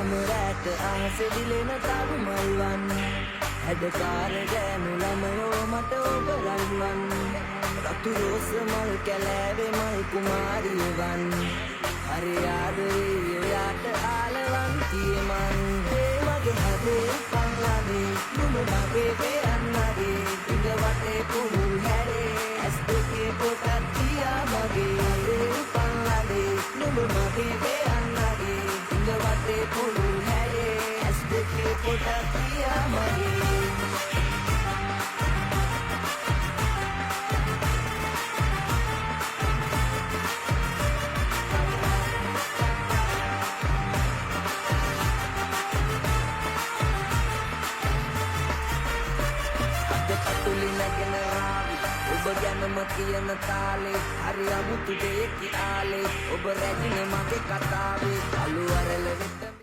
සමරෑට අහස දිලෙන තරු මල්වන් හැඩකාර ගෑනු ළමයෝ මට ඔබ රන්වන් රතු රෝස මල් කැලෑවේ මල් කුමාරියවන් හරි ආදරේ ඔයාට ආලවන්තිය මං ඒ මගේ හදේ පංගාවේ නුඹ මගේ වෙයන්නගේ ඉඳ වටේ කුමුල් හැරේ ඇස් දෙකේ පොටක් තියා මගේ හදේ පංගාවේ නුඹ මගේ වෙයන්නගේ ඉඳ වටේ කුමුල් හැරේ ඇස් දෙකේ පොටක් තියා මගේ ඔබ ගැනම කියන තාලේ හරි අමුතු දෙයකි ආලේ ඔබ රැජින මගේ කතාවේ අලු අරල වෙත